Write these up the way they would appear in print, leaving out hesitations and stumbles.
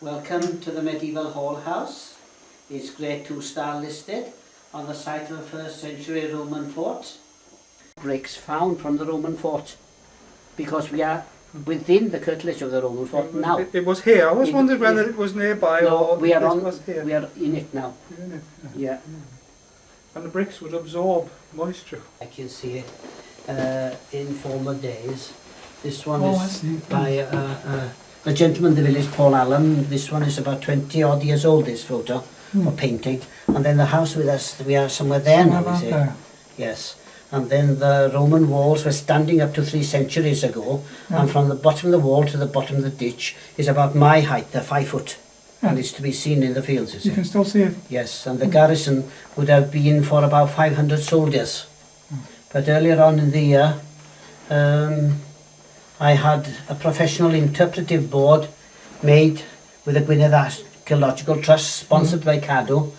Welcome to the medieval hall house. It's grade 2 star listed on the site of a 1st century Roman fort. Bricks found from the Roman fort because we are within the curtilage of the Roman fort now. It was here. I was wondering whether it was nearby or we are it was here. We are in it now. You're in it? Yeah. And the bricks would absorb moisture. I can see it in former days. This one I is see. by a gentleman in the village, Paul Allen. This one is about 20 odd years old, this photo, or painting. And then the house with us, we are somewhere there now, is it? There. Yes. And then the Roman walls were standing up to 3 centuries ago, and from the bottom of the wall to the bottom of the ditch is about my height, they're 5 foot. And it's to be seen in the fields, you see. You can still see it. Yes, and the garrison would have been for about 500 soldiers. But earlier on in the year, I had a professional interpretive board made with the Gwynedd Archaeological Trust, sponsored by Cadw.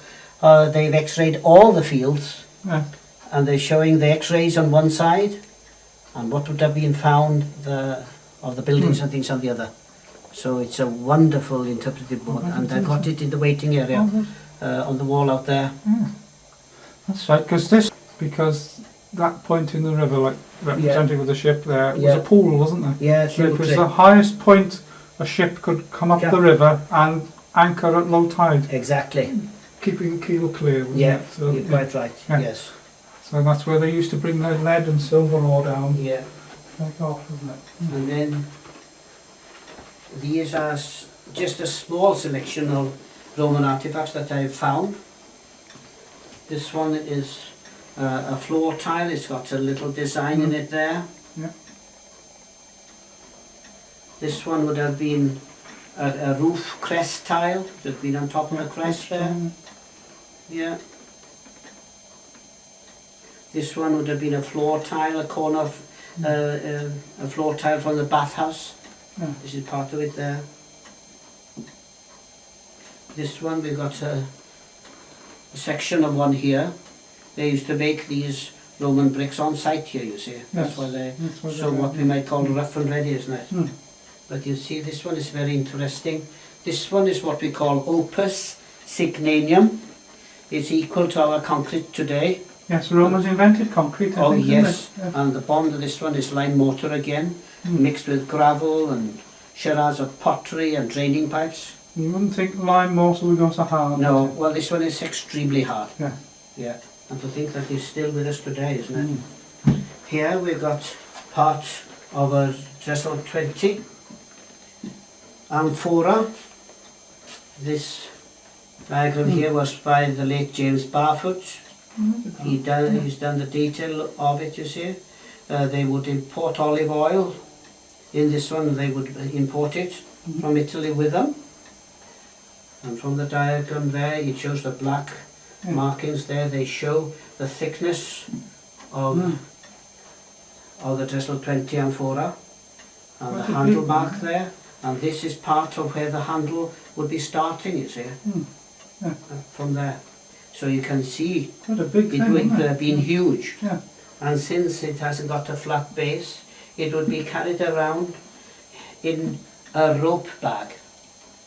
They've x-rayed all the fields, and they're showing the x-rays on one side and what would have been found of the buildings and things on the other. So it's a wonderful interpretive board, and I got it in the waiting area on the wall out there. That's right, because that point in the river, like representing with the ship there, was a pool, wasn't there? Yeah, so it was the highest point a ship could come up the river and anchor at low tide. Exactly. Keeping the keel clear. Yeah, so, you're quite right, yes. So that's where they used to bring their lead and silver ore down. Yeah. Take off, isn't it? And then these are just a small selection of Roman artifacts that I've found. This one is a floor tile. It's got a little design in it there. Yeah. This one would have been a roof crest tile. It would have been on top of the crest there. Yeah. This one would have been a floor tile, a corner, a floor tile from the bathhouse. This is part of it there. This one, we've got a section of one here. They used to make these Roman bricks on site here, you see. That's why they, so what we might call rough and ready, isn't it? But you see, this one is very interesting. This one is what we call opus signanium. It's equal to our concrete today. Yes, the Romans invented concrete, I think, yes, and the bond of this one is lime mortar again, mixed with gravel and Shiraz of pottery and draining pipes. You wouldn't think lime mortar would go so hard. No, well this one is extremely hard. Yeah. Yeah, and to think that it's still with us today, isn't it? Here we've got part of a Trestle 20 amphora. This diagram here was by the late James Barfoot. He's done the detail of it, you see. They would import olive oil. In this one they would import it from Italy with them. And from the diagram there it shows the black markings there. They show the thickness of the Trestle 20 amphora. And the handle mark there. And this is part of where the handle would be starting, you see. From there. So you can see it would have been huge. And since it hasn't got a flat base, it would be carried around in a rope bag.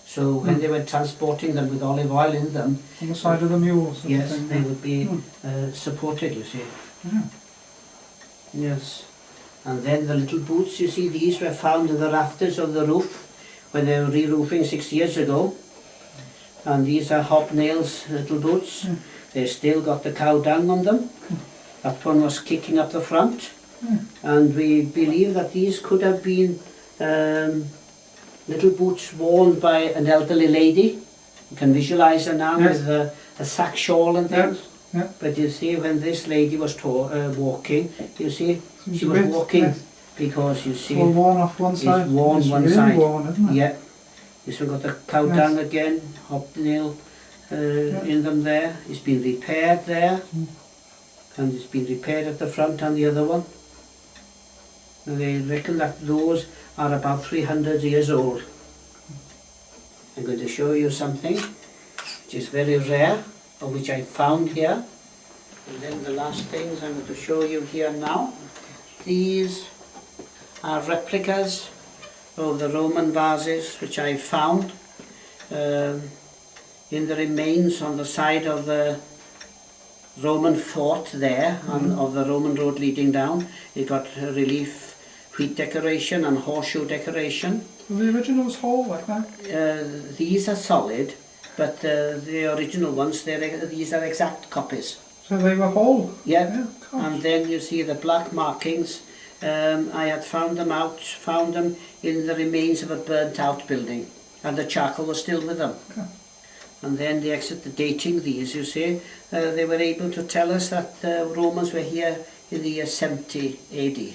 So when they were transporting them with olive oil in them, on the side of the mules. Yes, they would be supported, you see. Yes. And then the little boots, you see, these were found in the rafters of the roof when they were re-roofing 6 years ago. And these are hobnails little boots. They've still got the cow dung on them. That one was kicking up the front. And we believe that these could have been little boots worn by an elderly lady. You can visualise her now with a sack shawl and things. But you see, when this lady was walking, you see, she was walking because you see, it's worn off one side. It's worn it's one really side. Worn, isn't it? Yeah. This one got the cow dung again, hobnail in them there. It's been repaired there, and it's been repaired at the front and the other one. And they reckon that those are about 300 years old. I'm going to show you something which is very rare, or which I found here. And then the last things I'm going to show you here now. These are replicas of the Roman vases which I found in the remains on the side of the Roman fort there, of the Roman road leading down. It got relief wheat decoration and horseshoe decoration. Were the originals whole like that? These are solid, but the original ones, these are exact copies. So they were whole? Yeah, and then you see the black markings. I had found them in the remains of a burnt out building, and the charcoal was still with them. Okay. And then the dating these, you see, they were able to tell us that the Romans were here in the year 70 AD.